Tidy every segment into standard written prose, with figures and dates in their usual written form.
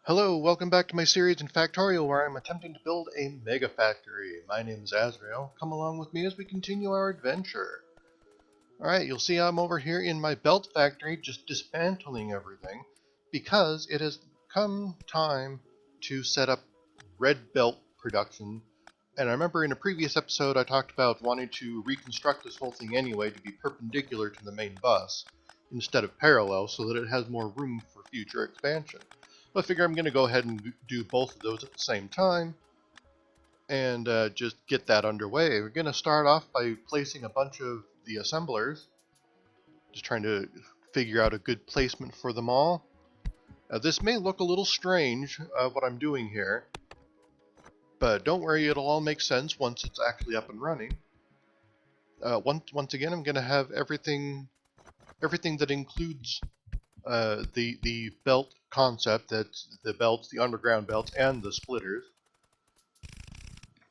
Hello, welcome back to my series in Factorio where I'm attempting to build a mega factory. My name is Azrael. Come along with me as we continue our adventure. Alright, you'll see I'm over here in my belt factory just dismantling everything because it has come time to set up red belt production. And I remember in a previous episode I talked about wanting to reconstruct this whole thing anyway to be perpendicular to the main bus instead of parallel so that it has more room for future expansion. I figure I'm going to go ahead and do both of those at the same time and just get that underway. We're going to start off by placing a bunch of the assemblers, just trying to figure out a good placement for them all. This may look a little strange, what I'm doing here, but don't worry, it'll all make sense once it's actually up and running. Once again, I'm going to have everything that includes the belt concept, that's the belts, the underground belts, and the splitters,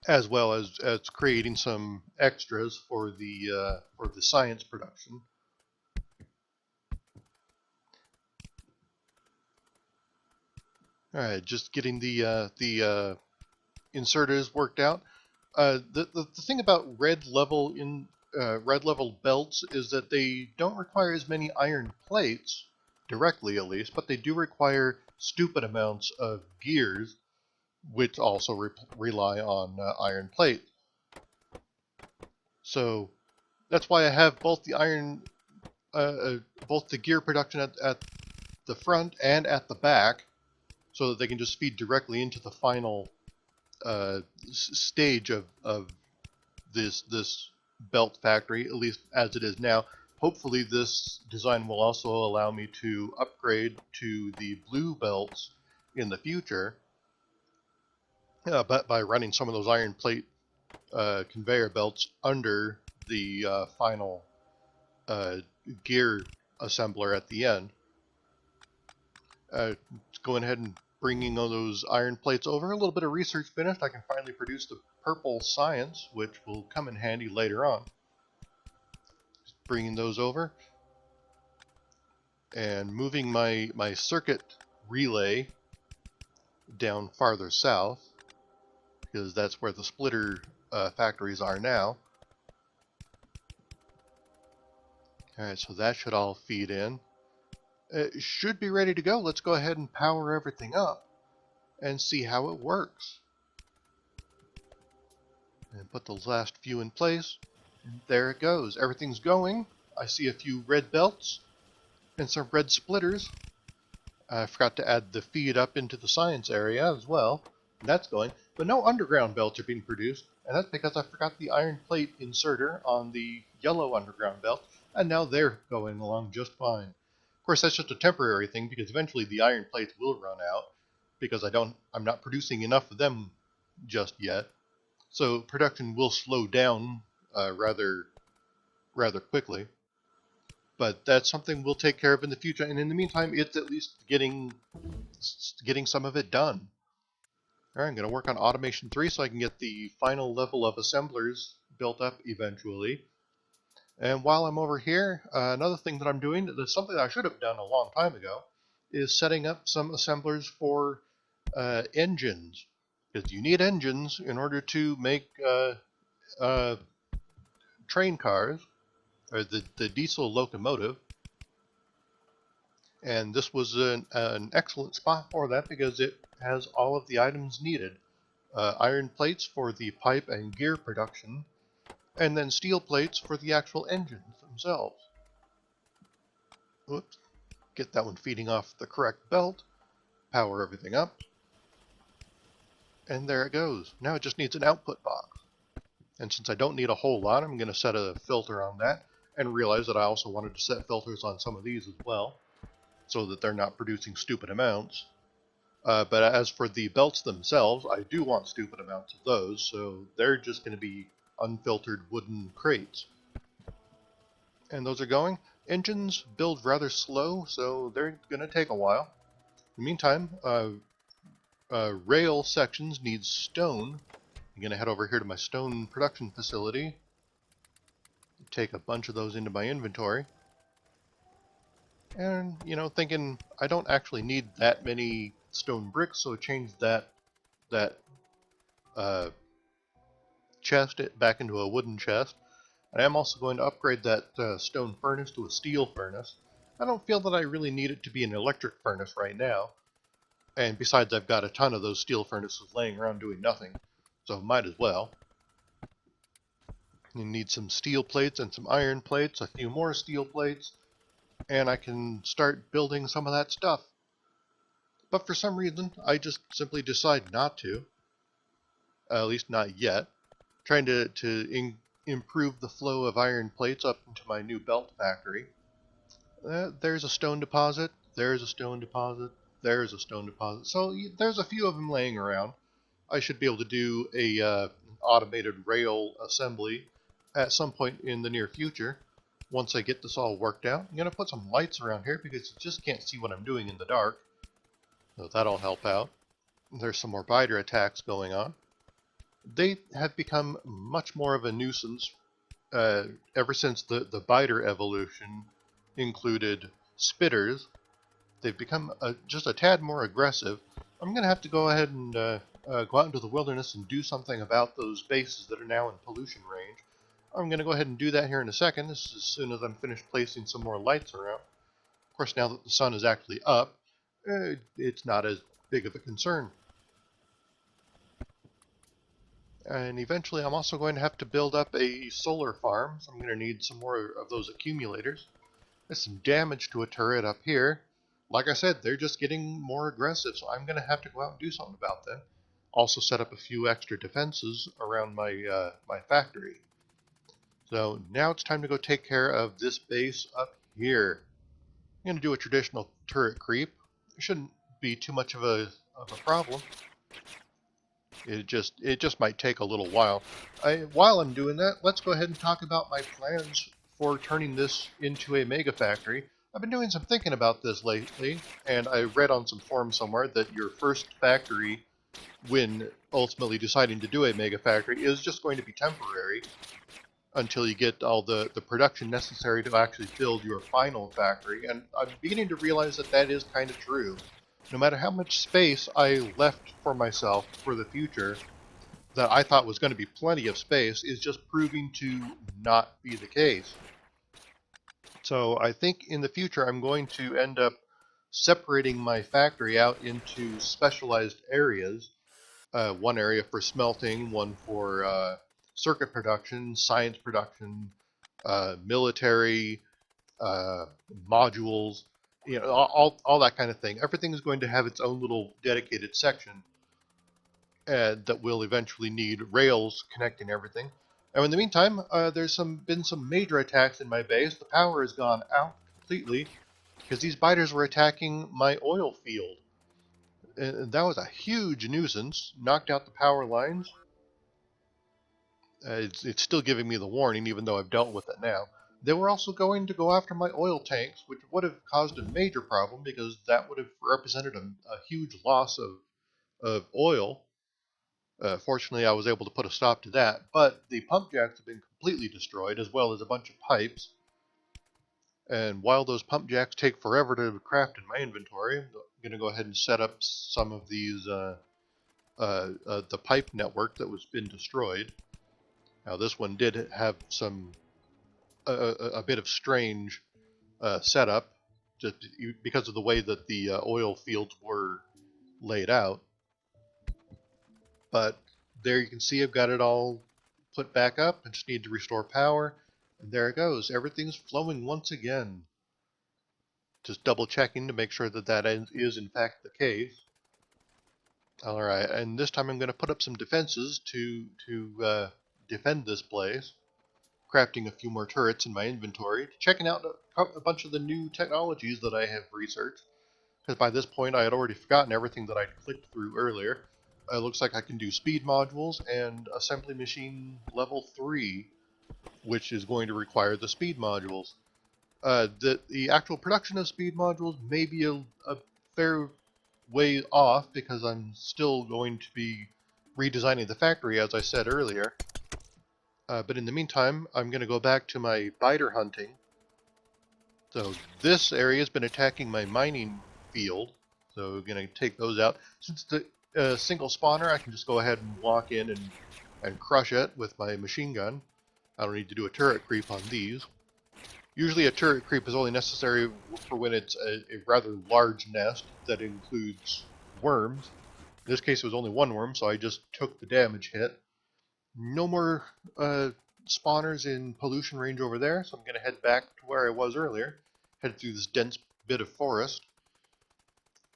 as well as creating some extras for the science production. All right, just getting the inserters worked out. The thing about red level belts is that they don't require as many iron plates directly, at least, but they do require stupid amounts of gears, which also rely on iron plate. So that's why I have both the both the gear production at the front and at the back, so that they can just feed directly into the final stage of this belt factory, at least as it is now. Hopefully this design will also allow me to upgrade to the blue belts in the future, but by running some of those iron plate conveyor belts under the final gear assembler at the end. Going ahead and bringing all those iron plates over. A little bit of research finished. I can finally produce the purple science, which will come in handy later on. Just bringing those over and moving my circuit relay down farther south, because that's where the splitter factories are now. Alright, so that should all feed in. It should be ready to go. Let's go ahead and power everything up and see how it works. And put those last few in place. And there it goes. Everything's going. I see a few red belts and some red splitters. I forgot to add the feed up into the science area as well. And that's going. But no underground belts are being produced. And that's because I forgot the iron plate inserter on the yellow underground belt. And now they're going along just fine. Of course, that's just a temporary thing because eventually the iron plates will run out because I'm not producing enough of them just yet. So production will slow down rather quickly. But that's something we'll take care of in the future. And in the meantime, it's at least getting some of it done. All right, I'm going to work on automation 3 so I can get the final level of assemblers built up eventually. And while I'm over here, another thing that I'm doing, that's something that I should have done a long time ago, is setting up some assemblers for engines. Because you need engines in order to make train cars, or the diesel locomotive. And this was an excellent spot for that because it has all of the items needed. Iron plates for the pipe and gear production, and then steel plates for the actual engines themselves. Oops, get that one feeding off the correct belt, power everything up, and there it goes. Now it just needs an output box. And since I don't need a whole lot, I'm going to set a filter on that, and realize that I also wanted to set filters on some of these as well, so that they're not producing stupid amounts. But as for the belts themselves, I do want stupid amounts of those, so they're just going to be unfiltered wooden crates. And those are going. Engines build rather slow, so they're going to take a while. In the meantime, rail sections need stone. I'm going to head over here to my stone production facility, take a bunch of those into my inventory. And, thinking I don't actually need that many stone bricks, so change that uh, chest back into a wooden chest. I am also going to upgrade that stone furnace to a steel furnace. I don't feel that I really need it to be an electric furnace right now. And besides, I've got a ton of those steel furnaces laying around doing nothing, so might as well. You need some steel plates and some iron plates, a few more steel plates, and I can start building some of that stuff. But for some reason, I just simply decide not to, at least not yet. Trying to improve the flow of iron plates up into my new belt factory. There's a stone deposit, there's a stone deposit, there's a stone deposit. So there's a few of them laying around. I should be able to do a automated rail assembly at some point in the near future. Once I get this all worked out, I'm going to put some lights around here because you just can't see what I'm doing in the dark. So that'll help out. There's some more biter attacks going on. They have become much more of a nuisance ever since the biter evolution included spitters. They've become just a tad more aggressive. I'm going to have to go ahead and go out into the wilderness and do something about those bases that are now in pollution range. I'm going to go ahead and do that here in a second, as soon as I'm finished placing some more lights around. Of course, now that the sun is actually up, it's not as big of a concern. And eventually I'm also going to have to build up a solar farm, so I'm going to need some more of those accumulators. There's some damage to a turret up here. Like I said, they're just getting more aggressive, so I'm going to have to go out and do something about them. Also set up a few extra defenses around my my factory. So now it's time to go take care of this base up here. I'm going to do a traditional turret creep. It shouldn't be too much of a problem. It just might take a little while. While I'm doing that, let's go ahead and talk about my plans for turning this into a mega factory. I've been doing some thinking about this lately, and I read on some forums somewhere that your first factory, when ultimately deciding to do a mega factory, is just going to be temporary until you get all the production necessary to actually build your final factory. And I'm beginning to realize that that is kind of true. No matter how much space I left for myself for the future, that I thought was going to be plenty of space, is just proving to not be the case. So I think in the future I'm going to end up separating my factory out into specialized areas. One area for smelting, one for circuit production, science production, military, modules, you know, all that kind of thing. Everything is going to have its own little dedicated section that will eventually need rails connecting everything. And in the meantime, there's been some major attacks in my base. The power has gone out completely because these biters were attacking my oil field. And that was a huge nuisance. Knocked out the power lines. It's still giving me the warning, even though I've dealt with it now. They were also going to go after my oil tanks, which would have caused a major problem because that would have represented a huge loss of oil. Fortunately, I was able to put a stop to that, but the pump jacks have been completely destroyed, as well as a bunch of pipes. And while those pump jacks take forever to craft in my inventory, I'm going to go ahead and set up some of these, the pipe network that was been destroyed. Now this one did have a bit of strange setup, just because of the way that the oil fields were laid out. But there you can see I've got it all put back up. I just need to restore power. And there it goes. Everything's flowing once again. Just double checking to make sure that that is in fact the case. Alright, and this time I'm going to put up some defenses to defend this place. Crafting a few more turrets in my inventory. Checking out a bunch of the new technologies that I have researched. Because by this point I had already forgotten everything that I'd clicked through earlier. It looks like I can do speed modules and assembly machine level 3, which is going to require the speed modules. The actual production of speed modules may be a fair way off because I'm still going to be redesigning the factory, as I said earlier. But in the meantime, I'm going to go back to my biter hunting. So this area has been attacking my mining field. So gonna take those out. Since it's a single spawner, I can just go ahead and walk in and crush it with my machine gun. I don't need to do a turret creep on these. Usually a turret creep is only necessary for when it's a rather large nest that includes worms. In this case it was only one worm, so I just took the damage hit. No more spawners in pollution range over there, so I'm going to head back to where I was earlier. Head through this dense bit of forest.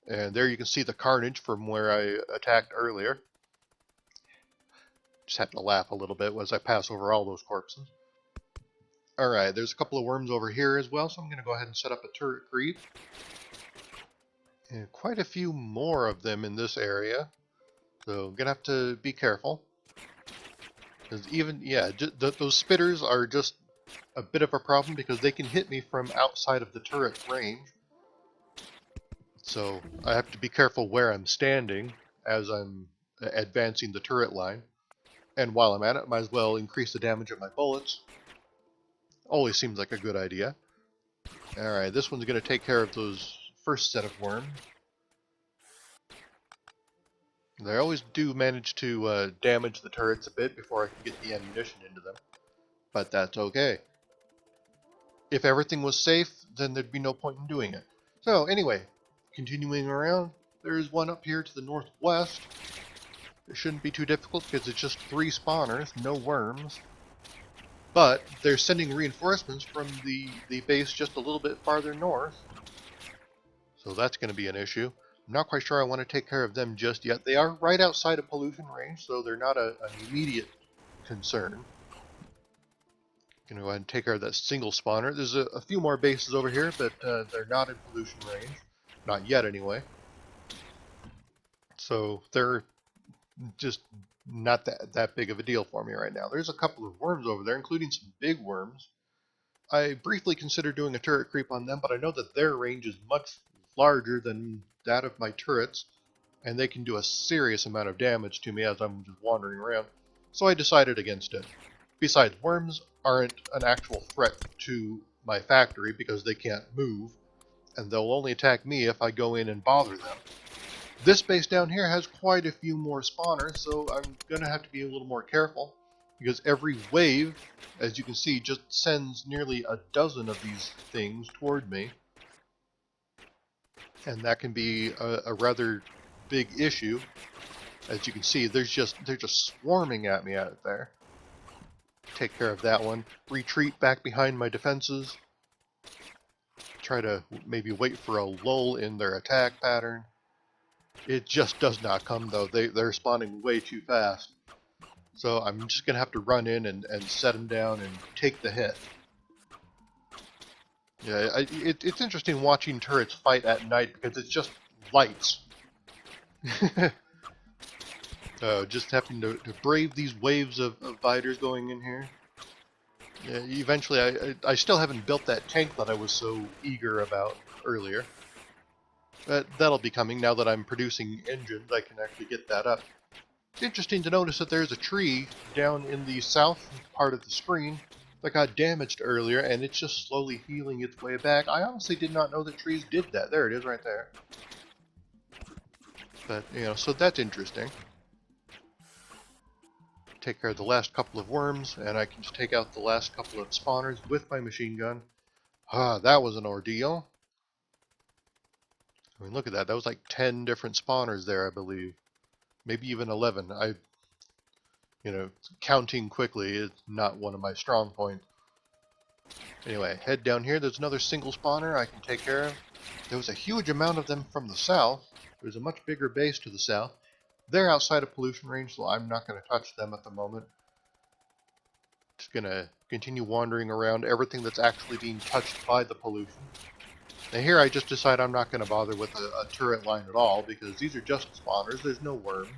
And there you can see the carnage from where I attacked earlier. Just have to laugh a little bit as I pass over all those corpses. Alright, there's a couple of worms over here as well, so I'm going to go ahead and set up a turret creep. And quite a few more of them in this area, so I'm going to have to be careful. Because even, yeah, those spitters are just a bit of a problem because they can hit me from outside of the turret range. So I have to be careful where I'm standing as I'm advancing the turret line. And while I'm at it, might as well increase the damage of my bullets. Always seems like a good idea. Alright, this one's going to take care of those first set of worms. They always do manage to damage the turrets a bit before I can get the ammunition into them. But that's okay. If everything was safe, then there'd be no point in doing it. So anyway, continuing around, there's one up here to the northwest. It shouldn't be too difficult because it's just 3 spawners, no worms. But they're sending reinforcements from the base just a little bit farther north. So that's going to be an issue. I'm not quite sure I want to take care of them just yet. They are right outside of pollution range, so they're not an immediate concern. Going to go ahead and take care of that single spawner. There's a few more bases over here, but they're not in pollution range. Not yet, anyway. So they're just not that big of a deal for me right now. There's a couple of worms over there, including some big worms. I briefly considered doing a turret creep on them, but I know that their range is much larger than that of my turrets, and they can do a serious amount of damage to me as I'm just wandering around. So I decided against it. Besides, worms aren't an actual threat to my factory because they can't move, and they'll only attack me if I go in and bother them. This base down here has quite a few more spawners, so I'm going to have to be a little more careful, because every wave, as you can see, just sends nearly a dozen of these things toward me. And that can be a rather big issue. As you can see, they're just swarming at me out there. Take care of that one. Retreat back behind my defenses. Try to maybe wait for a lull in their attack pattern. It just does not come, though. They're spawning way too fast. So I'm just going to have to run in and set them down and take the hit. Yeah, it's interesting watching turrets fight at night because it's just lights. Just having to brave these waves of fighters going in here. Yeah, eventually, I still haven't built that tank that I was so eager about earlier. But that'll be coming now that I'm producing engines. I can actually get that up. It's interesting to notice that there's a tree down in the south part of the screen that got damaged earlier, and it's just slowly healing its way back. I honestly did not know that trees did that. There it is right there. But, you know, so that's interesting. Take care of the last couple of worms, and I can just take out the last couple of spawners with my machine gun. Ah, that was an ordeal. I mean, look at that. That was like 10 different spawners there, I believe. Maybe even 11. Counting quickly is not one of my strong points. Anyway, head down here. There's another single spawner I can take care of. There was a huge amount of them from the south. There's a much bigger base to the south. They're outside of pollution range, so I'm not going to touch them at the moment. Just going to continue wandering around everything that's actually being touched by the pollution. Now here I just decide I'm not going to bother with a turret line at all, because these are just spawners, there's no worms.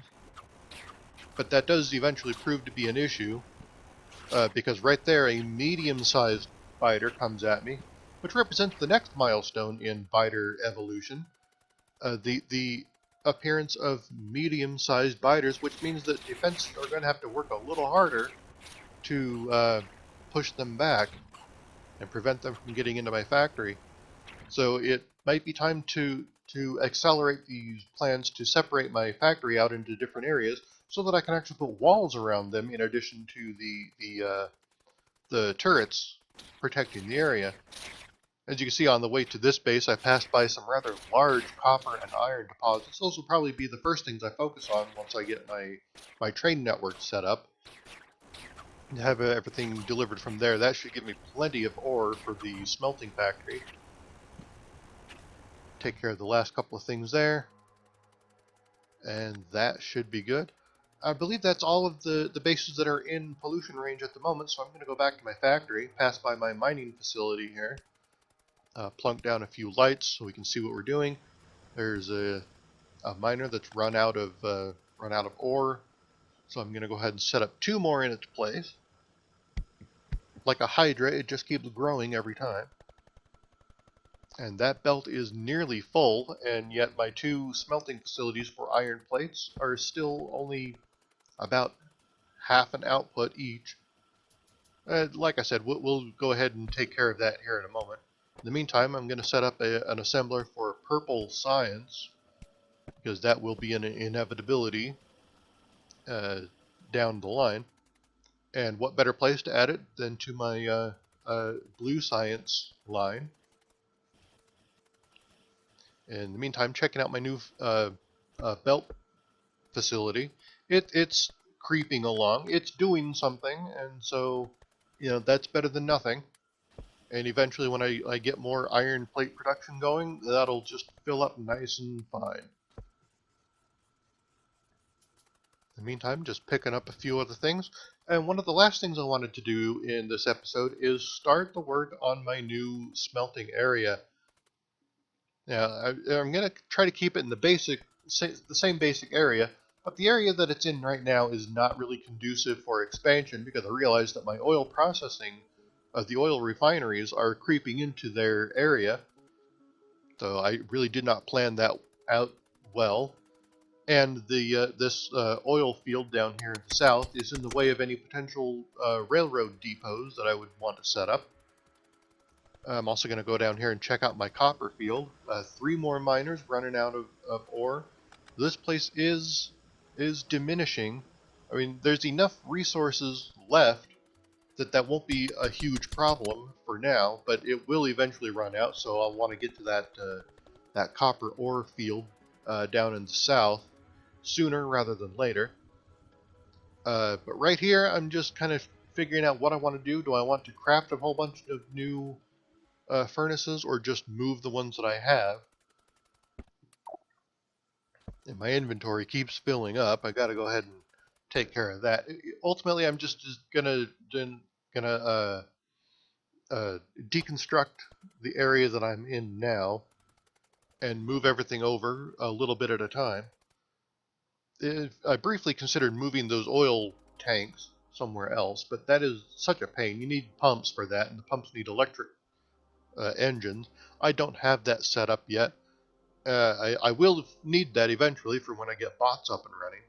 But that does eventually prove to be an issue, because right there a medium-sized biter comes at me, which represents the next milestone in biter evolution. The appearance of medium-sized biters, which means that defense are going to have to work a little harder to push them back and prevent them from getting into my factory. So it might be time to to accelerate these plans to separate my factory out into different areas so that I can actually put walls around them in addition to the turrets protecting the area. As you can see on the way to this base, I passed by some rather large copper and iron deposits. Those will probably be the first things I focus on once I get my train network set up. To have everything delivered from there, that should give me plenty of ore for the smelting factory. Take care of the last couple of things there, and that should be good. I believe that's all of the bases that are in pollution range at the moment, so I'm going to go back to my factory, pass by my mining facility here, plunk down a few lights so we can see what we're doing. There's a miner that's run out of ore, so I'm going to go ahead and set up 2 more in its place. Like a hydra, it just keeps growing every time. And that belt is nearly full, and yet my 2 smelting facilities for iron plates are still only about half an output each. Like I said, we'll go ahead and take care of that here in a moment. In the meantime, I'm going to set up an assembler for purple science, because that will be an inevitability down the line. And what better place to add it than to my blue science line. In the meantime, checking out my new belt facility. It's creeping along. It's doing something, and so, that's better than nothing. And eventually, when I get more iron plate production going, that'll just fill up nice and fine. In the meantime, just picking up a few other things. And one of the last things I wanted to do in this episode is start the work on my new smelting area. Now, I'm going to try to keep it in the same basic area, but the area that it's in right now is not really conducive for expansion because I realized that my oil processing, the oil refineries are creeping into their area. So I really did not plan that out well. And this oil field down here in the south is in the way of any potential railroad depots that I would want to set up. I'm also going to go down here and check out my copper field. 3 more miners running out of ore. This place is diminishing. I mean, there's enough resources left that won't be a huge problem for now, but it will eventually run out. So I'll want to get to that copper ore field down in the south sooner rather than later. But right here, I'm just kind of figuring out what I want to do. Do I want to craft a whole bunch of new furnaces or just move the ones that I have? And my inventory keeps filling up. I got to go ahead and take care of that. Ultimately, I'm just gonna deconstruct the area that I'm in now and move everything over a little bit at a time. I briefly considered moving those oil tanks somewhere else, but that is such a pain. You need pumps for that, and the pumps need electric engines. I don't have that set up yet. I will need that eventually for when I get bots up and running.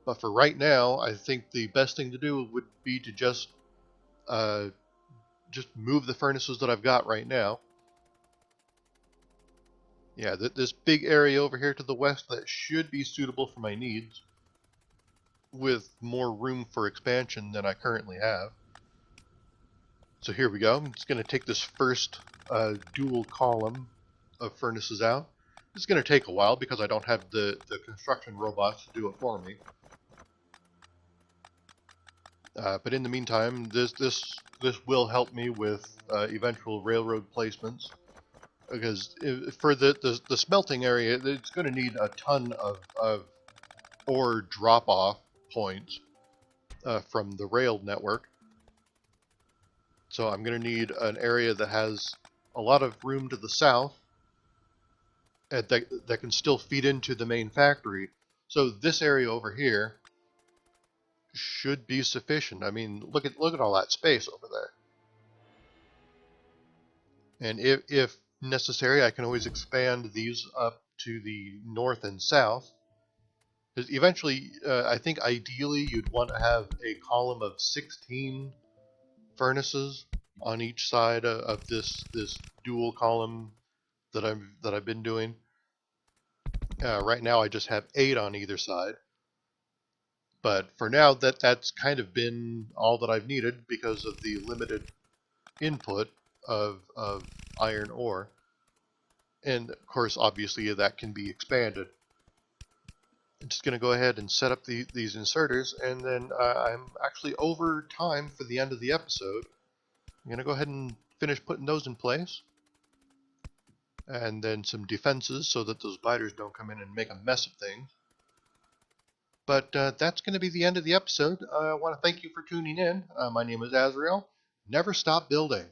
But for right now, I think the best thing to do would be to just move the furnaces that I've got right now. Yeah, this big area over here to the west, that should be suitable for my needs, with more room for expansion than I currently have. So here we go. I'm just going to take this first dual column of furnaces out. It's going to take a while because I don't have the construction robots to do it for me. But in the meantime, this will help me with eventual railroad placements. Because for the smelting area, it's going to need a ton of ore drop-off points from the rail network. So I'm going to need an area that has a lot of room to the south that can still feed into the main factory. So this area over here should be sufficient. I mean, look at all that space over there. And if necessary, I can always expand these up to the north and south. Because eventually, I think ideally you'd want to have a column of 16 furnaces on each side of this dual column that I've been doing. Right now I just have 8 on either side. But for now, that's kind of been all that I've needed because of the limited input of iron ore. And of course, obviously, that can be expanded. I'm just going to go ahead and set up these inserters, and then I'm actually over time for the end of the episode. I'm going to go ahead and finish putting those in place. And then some defenses so that those biters don't come in and make a mess of things. But that's going to be the end of the episode. I want to thank you for tuning in. My name is Azrael. Never stop building.